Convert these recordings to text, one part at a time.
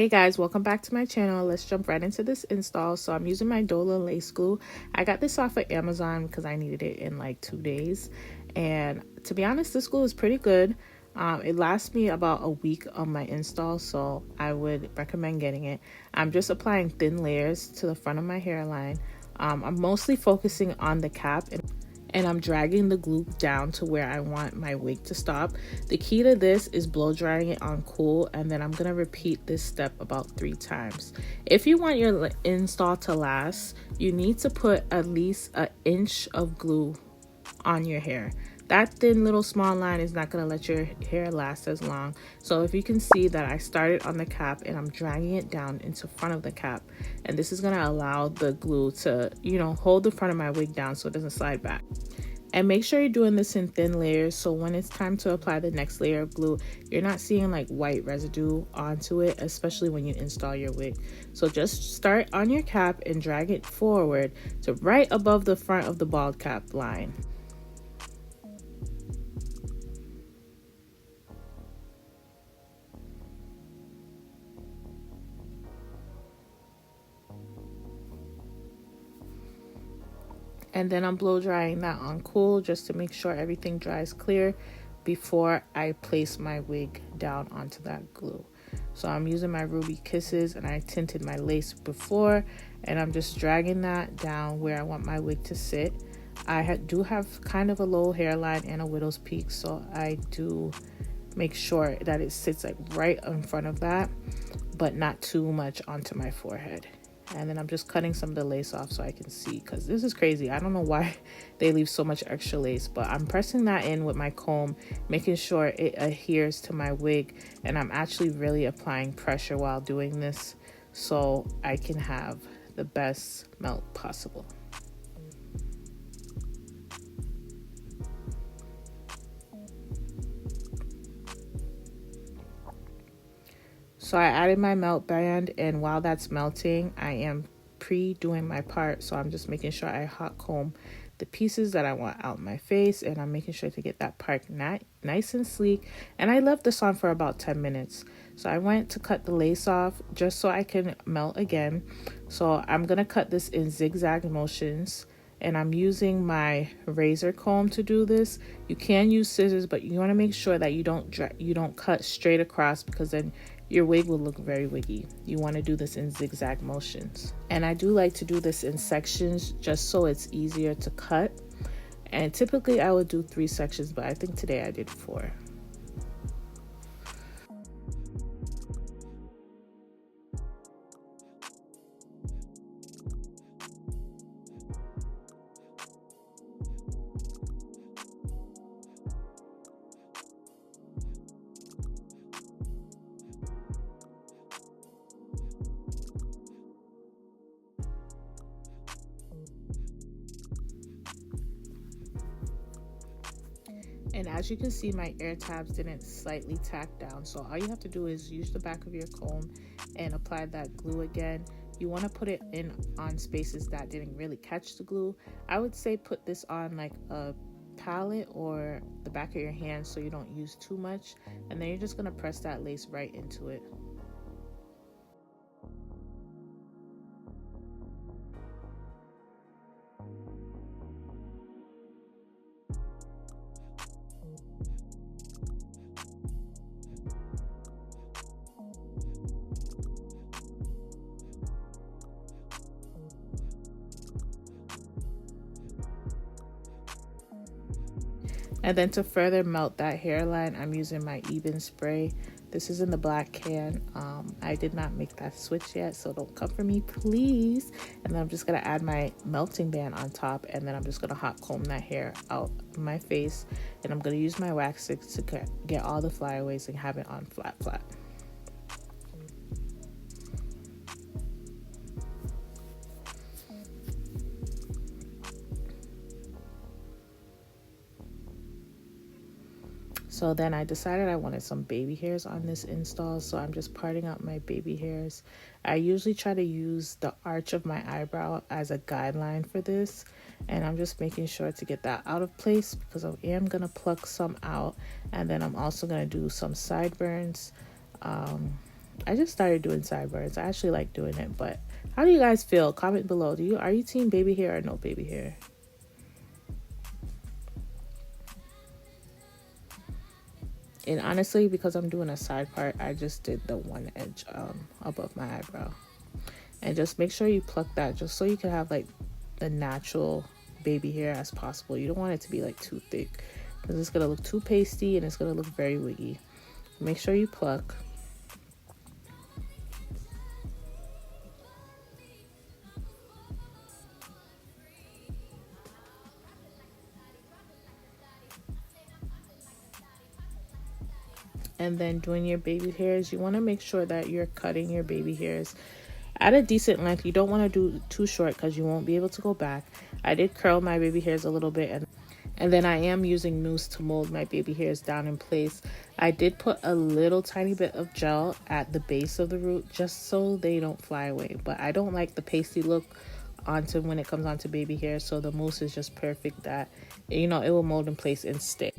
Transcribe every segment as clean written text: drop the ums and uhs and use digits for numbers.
Hey guys, welcome back to my channel. Let's jump right into this install. So I'm using my Dola lace glue. I got this off of Amazon because I needed it in like 2 days. And to be honest, this glue is pretty good. It lasts me about a week on my install, so I would recommend getting it. I'm just applying thin layers to the front of my hairline. I'm mostly focusing on the cap and I'm dragging the glue down to where I want my wig to stop. The key to this is blow drying it on cool, and then I'm gonna repeat this step about 3 times. If you want your install to last, you need to put at least an inch of glue on your hair. That thin little small line is not going to let your hair last as long. So if you can see that I started on the cap and I'm dragging it down into front of the cap, and this is going to allow the glue to, hold the front of my wig down so it doesn't slide back. And make sure you're doing this in thin layers, so when it's time to apply the next layer of glue, you're not seeing like white residue onto it, especially when you install your wig. So just start on your cap and drag it forward to right above the front of the bald cap line. And then I'm blow drying that on cool just to make sure everything dries clear before I place my wig down onto that glue. So I'm using my Ruby Kisses, and I tinted my lace before, and I'm just dragging that down where I want my wig to sit. I do have kind of a low hairline and a widow's peak, so I do make sure that it sits like right in front of that, but not too much onto my forehead. And then I'm just cutting some of the lace off so I can see, because this is crazy. I don't know why they leave so much extra lace, but I'm pressing that in with my comb, making sure it adheres to my wig, and I'm actually really applying pressure while doing this so I can have the best melt possible. So I added my melt band, and while that's melting, I am pre-doing my part. So I'm just making sure I hot comb the pieces that I want out my face, and I'm making sure to get that part nice and sleek. And I left this on for about 10 minutes. So I went to cut the lace off just so I can melt again. So I'm gonna cut this in zigzag motions, and I'm using my razor comb to do this. You can use scissors, but you want to make sure that you don't cut straight across, because then your wig will look very wiggy. You want to do this in zigzag motions. And I do like to do this in sections just so it's easier to cut. And typically I would do 3 sections, but I think today I did 4. And as you can see, my air tabs didn't slightly tack down. So all you have to do is use the back of your comb and apply that glue again. You want to put it in on spaces that didn't really catch the glue. I would say put this on like a palette or the back of your hand so you don't use too much. And then you're just going to press that lace right into it. And then to further melt that hairline, I'm using my Eben spray. This is in the black can. I did not make that switch yet, so don't come for me, please. And then I'm just gonna add my melting band on top, and then I'm just gonna hot comb that hair out of my face. And I'm gonna use my wax stick to get all the flyaways and have it on flat. So then I decided I wanted some baby hairs on this install, so I'm just parting out my baby hairs. I usually try to use the arch of my eyebrow as a guideline for this, and I'm just making sure to get that out of place because I am going to pluck some out, and then I'm also going to do some sideburns. I just started doing sideburns. I actually like doing it, but how do you guys feel? Comment below. Are you team baby hair or no baby hair? And honestly, because I'm doing a side part, I just did the one edge above my eyebrow. And just make sure you pluck that just so you can have like the natural baby hair as possible. You don't want it to be like too thick because it's going to look too pasty and it's going to look very wiggy. Make sure you pluck. And then doing your baby hairs, you want to make sure that you're cutting your baby hairs at a decent length. You don't want to do too short because you won't be able to go back. I did curl my baby hairs a little bit, and then I am using mousse to mold my baby hairs down in place. I did put a little tiny bit of gel at the base of the root just so they don't fly away, but I don't like the pasty look onto when it comes onto baby hair, so the mousse is just perfect that, you know, it will mold in place and stay.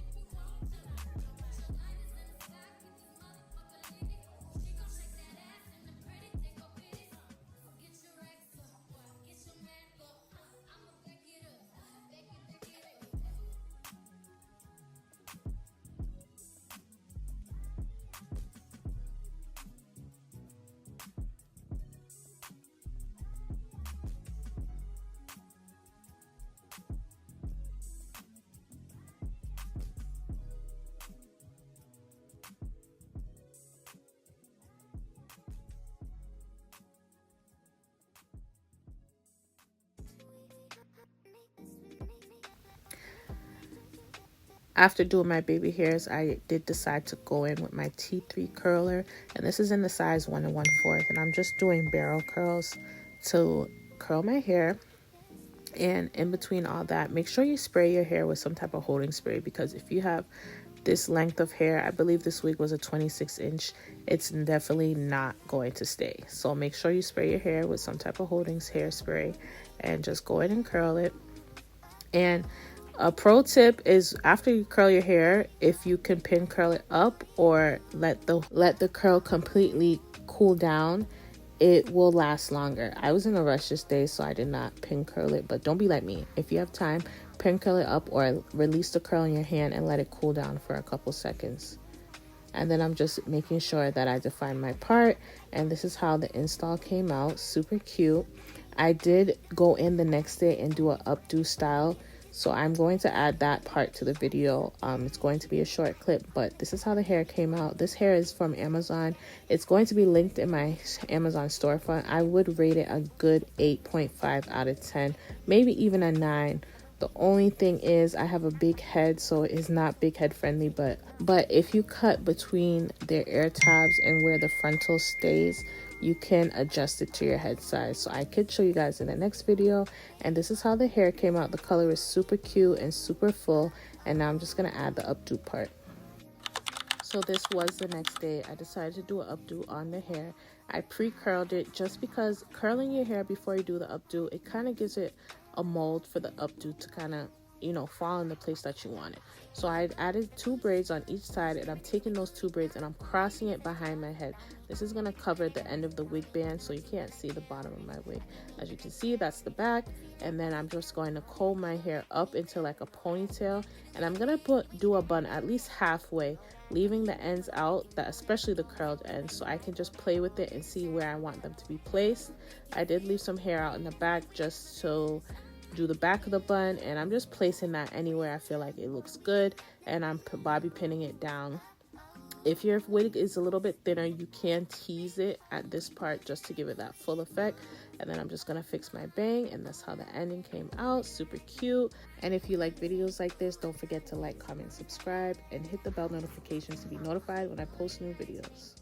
After doing my baby hairs, I did decide to go in with my T3 curler, and this is in the size 1 1/4, and I'm just doing barrel curls to curl my hair. And in between all that, make sure you spray your hair with some type of holding spray, because if you have this length of hair, I believe this wig was a 26-inch, it's definitely not going to stay. So make sure you spray your hair with some type of holding hairspray and just go in and curl it. And a pro tip is, after you curl your hair, if you can pin curl it up or let the curl completely cool down, it will last longer. I was in a rush this day, so I did not pin curl it, but don't be like me. If you have time, pin curl it up or release the curl in your hand and let it cool down for a couple seconds. And then I'm just making sure that I define my part, and this is how the install came out. Super cute. I did go in the next day and do a updo style, so I'm going to add that part to the video. It's going to be a short clip, but this is how the hair came out. This hair is from Amazon. It's going to be linked in my Amazon storefront. I would rate it a good 8.5 out of 10, maybe even a 9. The only thing is I have a big head, so it's not big head friendly, but if you cut between their ear tabs and where the frontal stays, you can adjust it to your head size. So I could show you guys in the next video. And this is how the hair came out. The color is super cute and super full. And now I'm just going to add the updo part. So this was the next day. I decided to do an updo on the hair. I pre-curled it just because curling your hair before you do the updo, it kind of gives it a mold for the updo to kind of, you know, fall in the place that you want it. So I added 2 braids on each side, and I'm taking those 2 braids and I'm crossing it behind my head. This is going to cover the end of the wig band, so you can't see the bottom of my wig. As you can see, that's the back. And then I'm just going to comb my hair up into like a ponytail, and I'm going to do a bun at least halfway, leaving the ends out, especially the curled ends, so I can just play with it and see where I want them to be placed. I did leave some hair out in the back just to do the back of the bun, and I'm just placing that anywhere I feel like it looks good, and I'm bobby pinning it down. If your wig is a little bit thinner, you can tease it at this part just to give it that full effect. And then I'm just gonna fix my bang, and that's how the ending came out. Super cute. And if you like videos like this, don't forget to like, comment, subscribe, and hit the bell notifications to be notified when I post new videos.